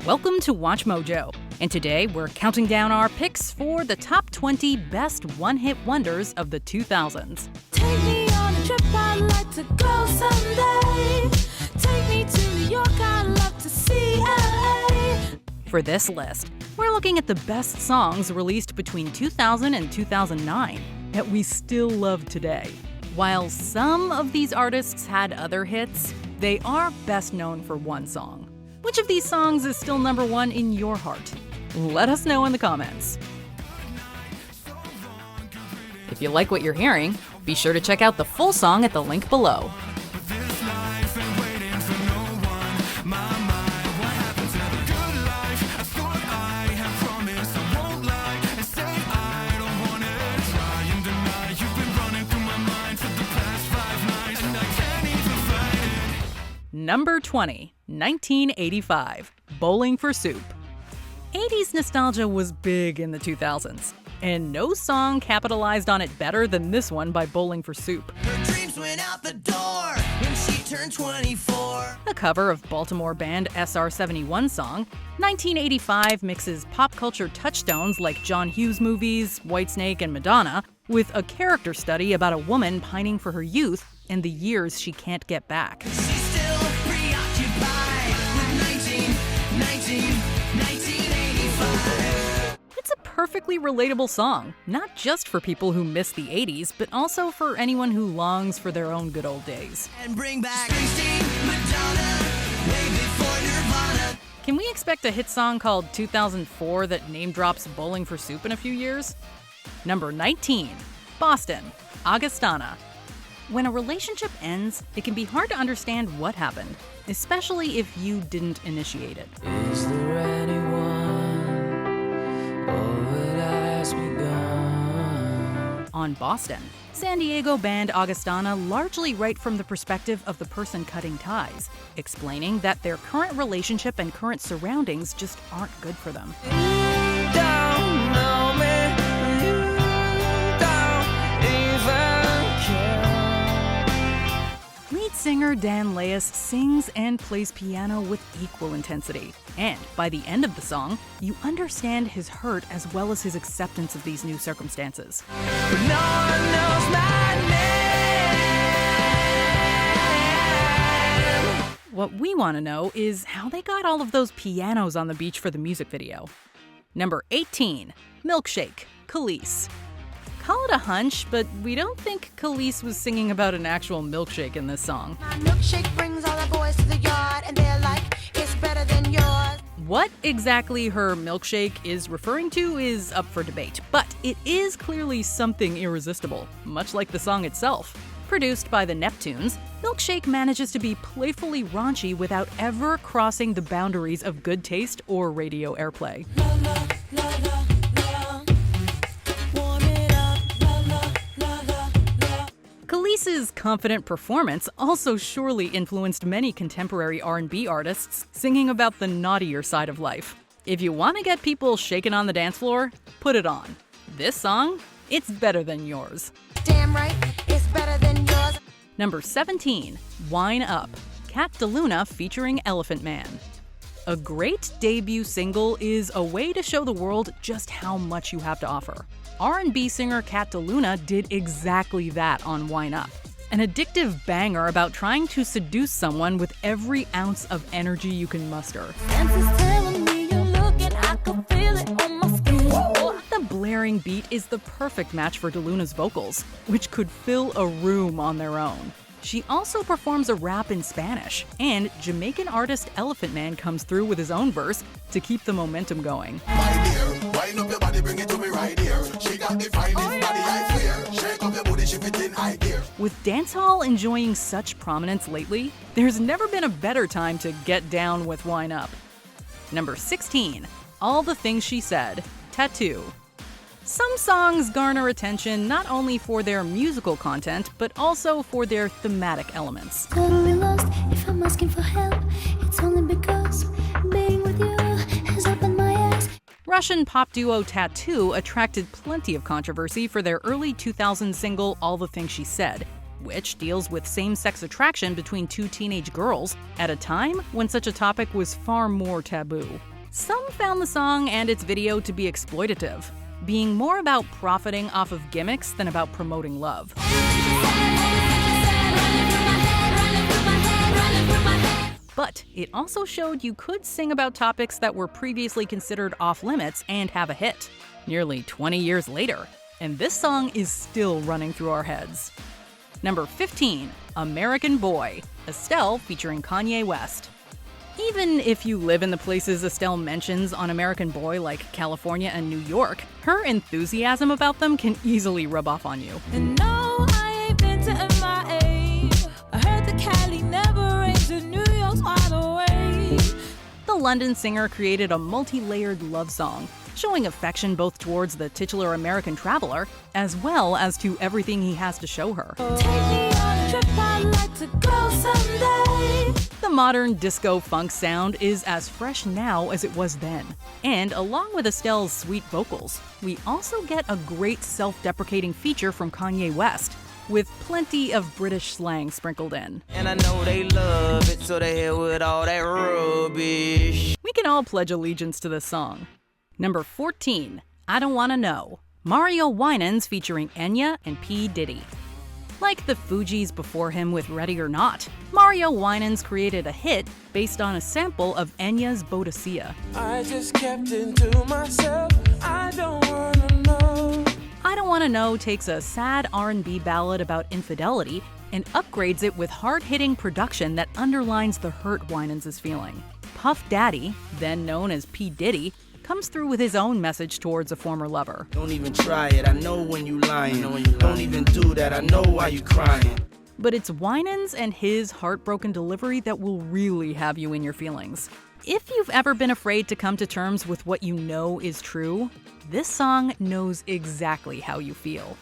Welcome to Watch Mojo, and today we're counting down our picks for the top 20 best one-hit wonders of the 2000s. Take me on a trip, I'd like to go someday. Take me to New York, I'd love to see LA. For this list, we're looking at the best songs released between 2000 and 2009 that we still love today. While some of these artists had other hits, they are best known for one song. Which of these songs is still number one in your heart? Let us know in the comments. If you like what you're hearing, be sure to check out the full song at the link below. Number 20, 1985, Bowling for Soup. 80s nostalgia was big in the 2000s, and no song capitalized on it better than this one by Bowling for Soup. Her dreams went out the door when she turned 24. A cover of Baltimore band SR-71 song, 1985 mixes pop culture touchstones like John Hughes movies, Whitesnake, and Madonna, with a character study about a woman pining for her youth and the years she can't get back. She's still preoccupied with 1985. It's a perfectly relatable song, not just for people who miss the 80s, but also for anyone who longs for their own good old days. And bring back Springsteen, Madonna, way before Nirvana. Can we expect a hit song called 2004 that name drops Bowling for Soup in a few years? Number 19, Boston, Augustana. When a relationship ends, it can be hard to understand what happened, especially if you didn't initiate it. Is there anyone, or would I ask me gone? On Boston, San Diego band Augustana largely write from the perspective of the person cutting ties, explaining that their current relationship and current surroundings just aren't good for them. You don't know me, you don't even care. Lead singer Dan Lewis sings and plays piano with equal intensity. And by the end of the song, you understand his hurt as well as his acceptance of these new circumstances. But no one knows my name. What we want to know is how they got all of those pianos on the beach for the music video. Number 18, Milkshake, Khalees. Call it a hunch, but we don't think Khalees was singing about an actual milkshake in this song. My milkshake brings all the boys to the yard, and they're like, it's better than yours. What exactly her milkshake is referring to is up for debate, but it is clearly something irresistible, much like the song itself. Produced by the Neptunes, Milkshake manages to be playfully raunchy without ever crossing the boundaries of good taste or radio airplay. La, la, la, la, la. Warm it up, la, la, la, la, la. Khalees's confident performance also surely influenced many contemporary R&B artists singing about the naughtier side of life. If you want to get people shaking on the dance floor, put it on. This song, it's better than yours. Damn right, it's better than yours. Number 17, Wine Up, Cat DeLuna featuring Elephant Man. A great debut single is a way to show the world just how much you have to offer. R&B singer Cat DeLuna did exactly that on Wine Up. An addictive banger about trying to seduce someone with every ounce of energy you can muster. Senses telling me you're looking, I can feel it on my skin. The blaring beat is the perfect match for DeLuna's vocals, which could fill a room on their own. She also performs a rap in Spanish, and Jamaican artist Elephant Man comes through with his own verse to keep the momentum going. My dear, wind up your body, bring it to me right here. She got the finest body, I swear. Shake up your booty, she fit in high gear. With dancehall enjoying such prominence lately, there's never been a better time to get down with Wine Up. Number 16, All the Things She Said, Tattoo. Some songs garner attention not only for their musical content, but also for their thematic elements. Totally lost if I'm asking for help. It's only because being with you has opened my eyes. Russian pop duo Tattoo attracted plenty of controversy for their early 2000s single All the Things She Said, which deals with same-sex attraction between two teenage girls at a time when such a topic was far more taboo. Some found the song and its video to be exploitative, being more about profiting off of gimmicks than about promoting love. But it also showed you could sing about topics that were previously considered off-limits and have a hit, nearly 20 years later. And this song is still running through our heads. Number 15, American Boy, Estelle featuring Kanye West. Even if you live in the places Estelle mentions on American Boy like California and New York, her enthusiasm about them can easily rub off on you. And no, I ain't been to MIA. I heard the Cali never rains and New York's wide awake. The London singer created a multi-layered love song, showing affection both towards the titular American traveler, as well as to everything he has to show her. Take me on a trip, I'd like to go someday. The modern disco funk sound is as fresh now as it was then. And along with Estelle's sweet vocals, we also get a great self-deprecating feature from Kanye West, with plenty of British slang sprinkled in. And I know they love it, so they hell with all that rubbish. We can all pledge allegiance to this song. Number 14, I Don't Wanna Know, Mario Winans featuring Enya and P. Diddy. Like the Fugees before him with Ready or Not, Mario Winans created a hit based on a sample of Enya's Bodicea. I just kept it to myself. I don't wanna know. I Don't Wanna Know takes a sad R&B ballad about infidelity and upgrades it with hard-hitting production that underlines the hurt Winans is feeling. Puff Daddy, then known as P. Diddy, comes through with his own message towards a former lover. Don't even try it, I know when you lying. Don't even do that, I know why you crying. But it's Winans and his heartbroken delivery that will really have you in your feelings. If you've ever been afraid to come to terms with what you know is true, this song knows exactly how you feel.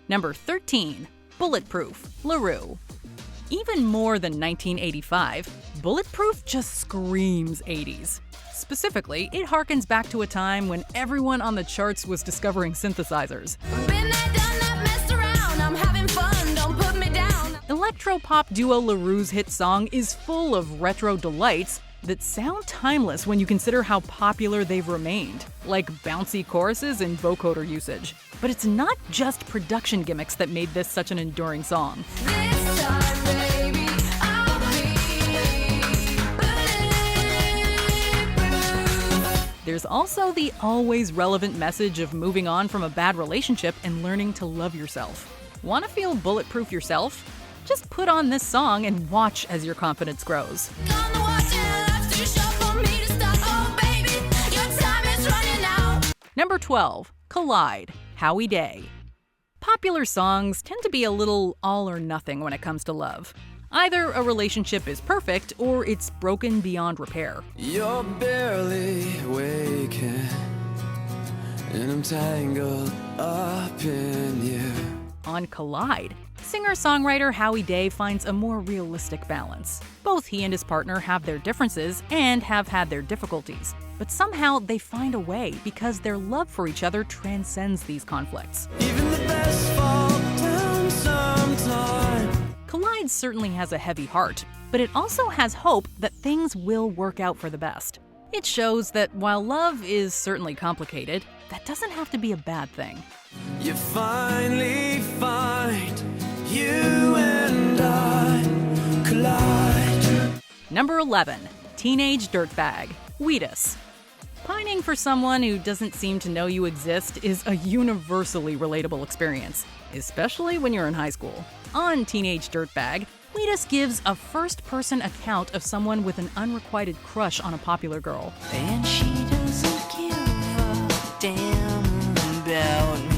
Number 13, Bulletproof, LaRue. Even more than 1985, Bulletproof just screams 80s. Specifically, it harkens back to a time when everyone on the charts was discovering synthesizers. Been there, done that, messed around. I'm having fun, don't put me down. Electro-pop duo LaRue's hit song is full of retro delights that sound timeless when you consider how popular they've remained, like bouncy choruses and vocoder usage. But it's not just production gimmicks that made this such an enduring song. This time, baby, I'll be bulletproof. There's also the always relevant message of moving on from a bad relationship and learning to love yourself. Want to feel bulletproof yourself? Just put on this song and watch as your confidence grows. Gonna watch it, life's too short for me to stop. Oh, baby, your time is running out. Number 12, Collide, Howie Day. Popular songs tend to be a little all or nothing when it comes to love. Either a relationship is perfect or it's broken beyond repair. You're barely waking, and I'm tangled up in you. On Collide, singer-songwriter Howie Day finds a more realistic balance. Both he and his partner have their differences and have had their difficulties, but somehow they find a way because their love for each other transcends these conflicts. Even the best fall down sometime. Collide certainly has a heavy heart, but it also has hope that things will work out for the best. It shows that while love is certainly complicated, that doesn't have to be a bad thing. You finally find you and I collide. Number 11, Teenage Dirtbag, Wheatus. Pining for someone who doesn't seem to know you exist is a universally relatable experience, especially when you're in high school. On Teenage Dirtbag, Wheatus gives a first-person account of someone with an unrequited crush on a popular girl. And she doesn't give a damn about me.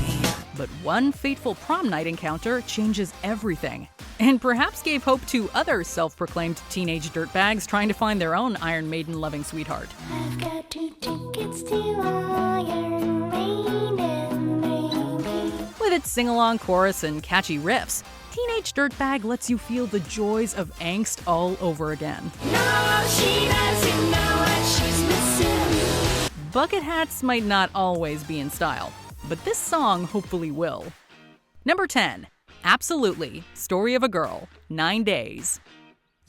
But one fateful prom night encounter changes everything, and perhaps gave hope to other self-proclaimed teenage dirtbags trying to find their own Iron Maiden-loving sweetheart. I've got 2 tickets to Iron Maiden, baby. With its sing-along chorus and catchy riffs, Teenage Dirtbag lets you feel the joys of angst all over again. No, she doesn't know what she's missing. Bucket hats might not always be in style, but this song hopefully will. Number 10, Absolutely, Story of a Girl, 9 Days.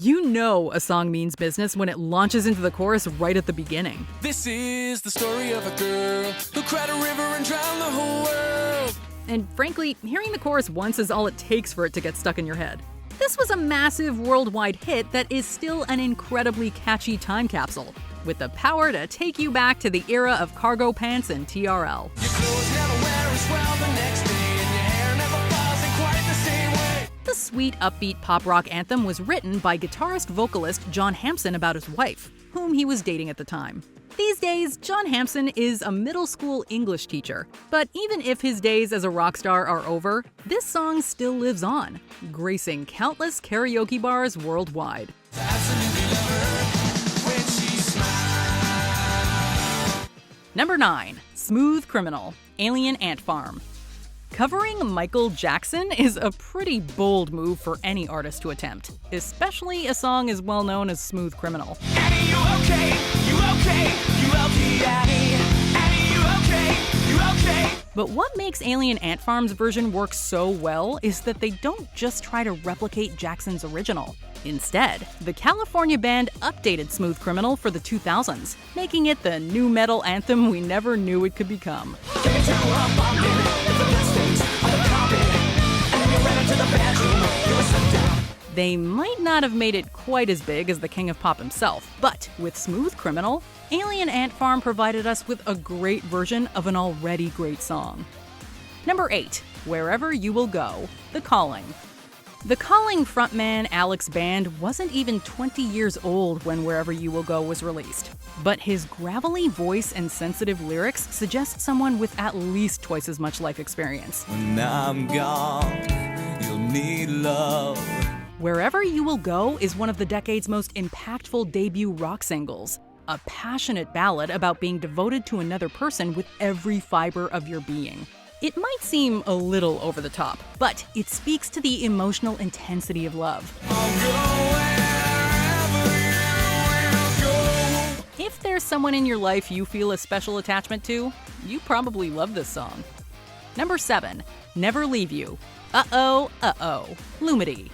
You know a song means business when it launches into the chorus right at the beginning. This is the story of a girl who cried a river and drowned the whole world. And frankly, hearing the chorus once is all it takes for it to get stuck in your head. This was a massive worldwide hit that is still an incredibly catchy time capsule, with the power to take you back to the era of cargo pants and TRL. Your clothes never wear as well the next day, and your hair never falls in quite the same way. The sweet, upbeat pop rock anthem was written by guitarist-vocalist John Hampson about his wife, whom he was dating at the time. These days, John Hampson is a middle school English teacher, but even if his days as a rock star are over, this song still lives on, gracing countless karaoke bars worldwide. Number 9. Smooth Criminal, Alien Ant Farm. Covering Michael Jackson is a pretty bold move for any artist to attempt, especially a song as well known as Smooth Criminal. Annie, you okay? You okay? You okay, Annie? Annie, you okay? You okay? But what makes Alien Ant Farm's version work so well is that they don't just try to replicate Jackson's original. Instead, the California band updated Smooth Criminal for the 2000s, making it the nu metal anthem we never knew it could become. They might not have made it quite as big as the King of Pop himself, but with Smooth Criminal, Alien Ant Farm provided us with a great version of an already great song. Number 8. Wherever You Will Go, The Calling. The Calling frontman Alex Band wasn't even 20 years old when Wherever You Will Go was released, but his gravelly voice and sensitive lyrics suggest someone with at least twice as much life experience. When I'm gone, you'll need love. Wherever You Will Go is one of the decade's most impactful debut rock singles, a passionate ballad about being devoted to another person with every fiber of your being. It might seem a little over the top, but it speaks to the emotional intensity of love. If there's someone in your life you feel a special attachment to, you probably love this song. Number 7. Never Leave You, Uh-Oh, Uh-Oh, Lumity.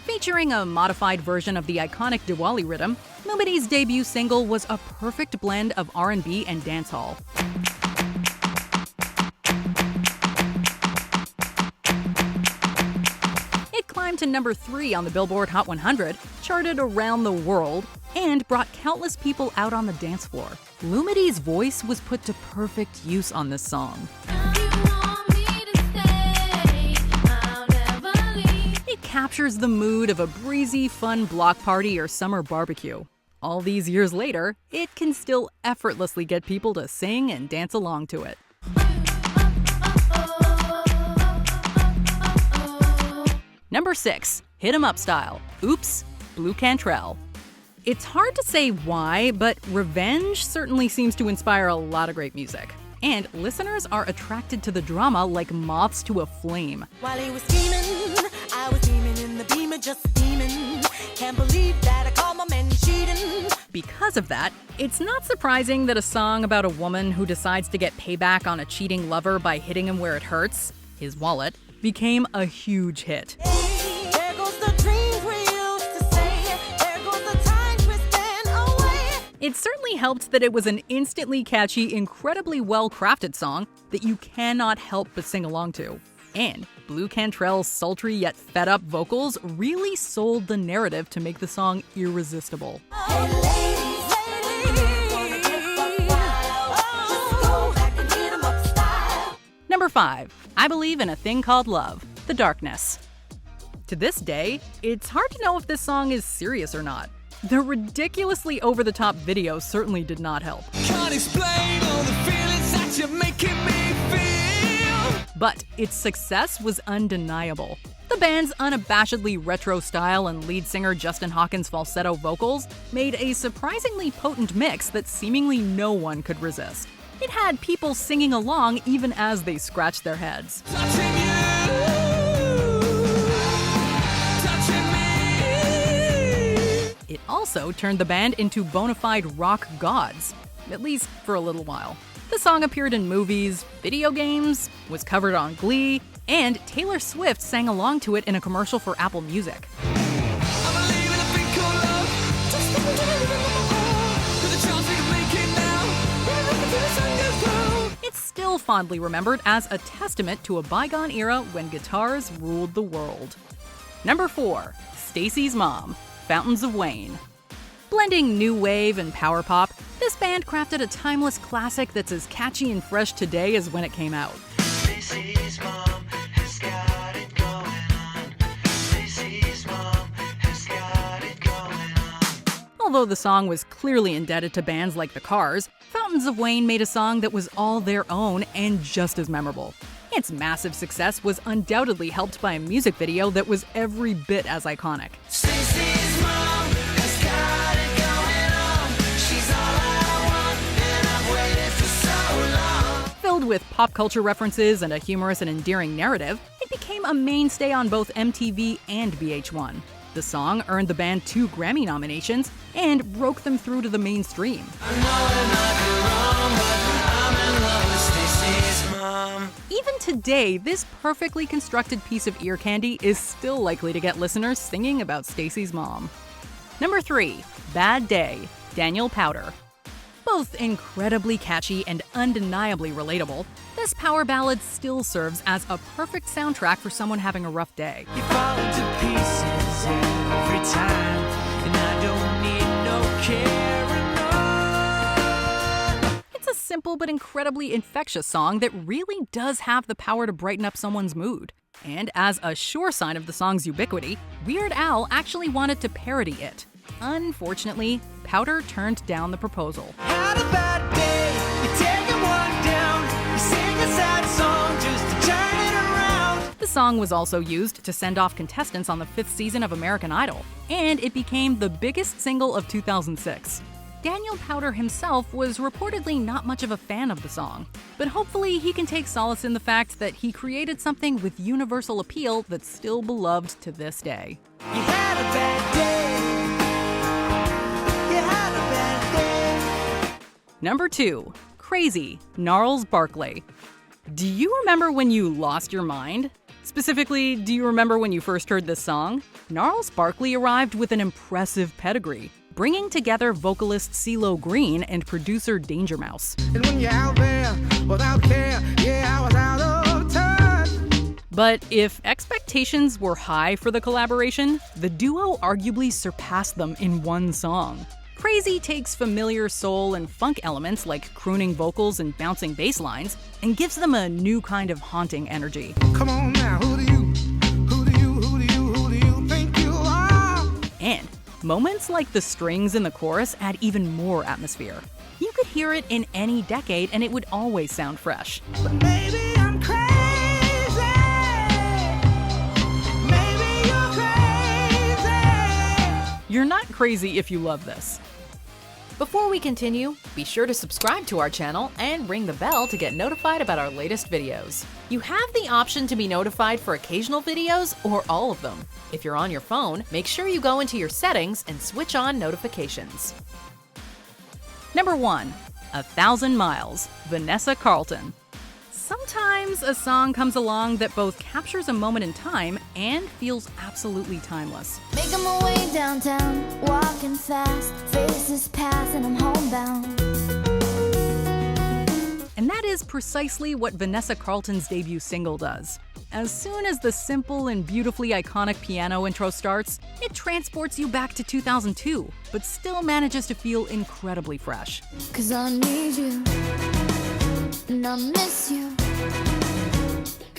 Featuring a modified version of the iconic Diwali rhythm, Lumity's debut single was a perfect blend of R&B and dancehall. It climbed to number 3 on the Billboard Hot 100, charted around the world, and brought countless people out on the dance floor. Lumity's voice was put to perfect use on this song. It captures the mood of a breezy, fun block party or summer barbecue. All these years later, it can still effortlessly get people to sing and dance along to it. Number 6. Hit 'em Up Style, Oops, Blue Cantrell. It's hard to say why, but Revenge certainly seems to inspire a lot of great music. And listeners are attracted to the drama like moths to a flame. While he was scheming, I was beaming in the beamer, just steaming. Can't believe that I called my man cheating. Because of that, it's not surprising that a song about a woman who decides to get payback on a cheating lover by hitting him where it hurts, his wallet, became a huge hit. There goes the dreams we used to say. There goes the time twisting away. It certainly helped that it was an instantly catchy, incredibly well-crafted song that you cannot help but sing along to. And Blue Cantrell's sultry yet fed-up vocals really sold the narrative to make the song irresistible. Hey ladies, just go back and hit 'em up style. Number 5. I Believe in a Thing Called Love, The Darkness. To this day, it's hard to know if this song is serious or not. The ridiculously over-the-top video certainly did not help. Can't explain all the feelings that you're making me feel. But its success was undeniable. The band's unabashedly retro style and lead singer Justin Hawkins' falsetto vocals made a surprisingly potent mix that seemingly no one could resist. It had people singing along even as they scratched their heads. Touching you, touching me. It also turned the band into bona fide rock gods, at least for a little while. The song appeared in movies, video games, was covered on Glee, and Taylor Swift sang along to it in a commercial for Apple Music. I believe in a thing fondly remembered as a testament to a bygone era when guitars ruled the world. Number 4. Stacy's Mom, Fountains of Wayne. Blending new wave and power pop, this band crafted a timeless classic that's as catchy and fresh today as when it came out. Stacy's mom has got it going on. Stacy's mom has got it going on. Although the song was clearly indebted to bands like The Cars, Fountains of Wayne made a song that was all their own and just as memorable. Its massive success was undoubtedly helped by a music video that was every bit as iconic. Stacy's mom has got it going on. She's all I want, and I've waited for so long. Filled with pop culture references and a humorous and endearing narrative, it became a mainstay on both MTV and VH1. The song earned the band 2 Grammy nominations and broke them through to the mainstream. I know it might be wrong, but I'm in love with Stacy's mom. Even today, this perfectly constructed piece of ear candy is still likely to get listeners singing about Stacy's mom. Number 3. Bad Day, Daniel Powter. Both incredibly catchy and undeniably relatable, this power ballad still serves as a perfect soundtrack for someone having a rough day. You fall into pieces every time, and I don't need no care. It's a simple but incredibly infectious song that really does have the power to brighten up someone's mood. And as a sure sign of the song's ubiquity, Weird Al actually wanted to parody it. Unfortunately, Powter turned down the proposal. Had a bad day, you take it one down, you sing a sad song just to turn it around. The song was also used to send off contestants on the 5th season of American Idol, and it became the biggest single of 2006. Daniel Powter himself was reportedly not much of a fan of the song, but hopefully he can take solace in the fact that he created something with universal appeal that's still beloved to this day. You had a bad day. You had a bad day. Number 2. Crazy, Gnarls Barkley. Do you remember when you lost your mind? Specifically, do you remember when you first heard this song? Gnarls Barkley arrived with an impressive pedigree, bringing together vocalist CeeLo Green and producer Danger Mouse. And when you're out there without care, yeah, I was out of touch. But if expectations were high for the collaboration, the duo arguably surpassed them in one song. Crazy takes familiar soul and funk elements like crooning vocals and bouncing bass lines and gives them a new kind of haunting energy. Come on now, who do you think you are? And moments like the strings in the chorus add even more atmosphere. You could hear it in any decade and it would always sound fresh. But maybe I'm crazy. Maybe you're crazy. You're not crazy if you love this. Before we continue, be sure to subscribe to our channel and ring the bell to get notified about our latest videos. You have the option to be notified for occasional videos or all of them. If you're on your phone, make sure you go into your settings and switch on notifications. Number 1. 1,000 Miles, Vanessa Carlton. Sometimes a song comes along that both captures a moment in time and feels absolutely timeless. Making my way downtown, walking fast, faces pass and I'm homebound. And that is precisely what Vanessa Carlton's debut single does. As soon as the simple and beautifully iconic piano intro starts, it transports you back to 2002, but still manages to feel incredibly fresh. 'Cause I need you, and I miss you.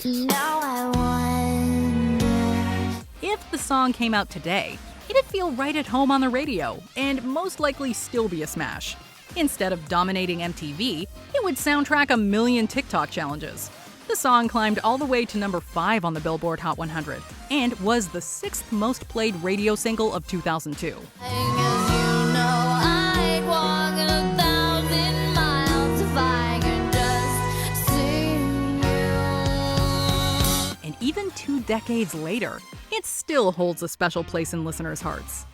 Now I wonder. If the song came out today, it'd feel right at home on the radio, and most likely still be a smash. Instead of dominating MTV, it would soundtrack a million TikTok challenges. The song climbed all the way to number 5 on the Billboard Hot 100, and was the 6th most played radio single of 2002. And even 2 decades later, it still holds a special place in listeners' hearts.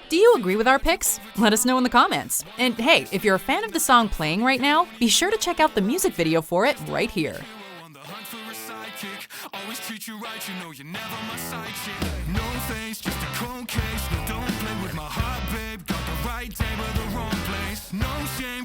Do you agree with our picks? Let us know in the comments. And hey, if you're a fan of the song playing right now, be sure to check out the music video for it right here. On the hunt for a sidekick, always treat you right, you know you're never my side chick. No face, just a cold case, no don't play with my heart, babe. Got the right day but the wrong place. No shame.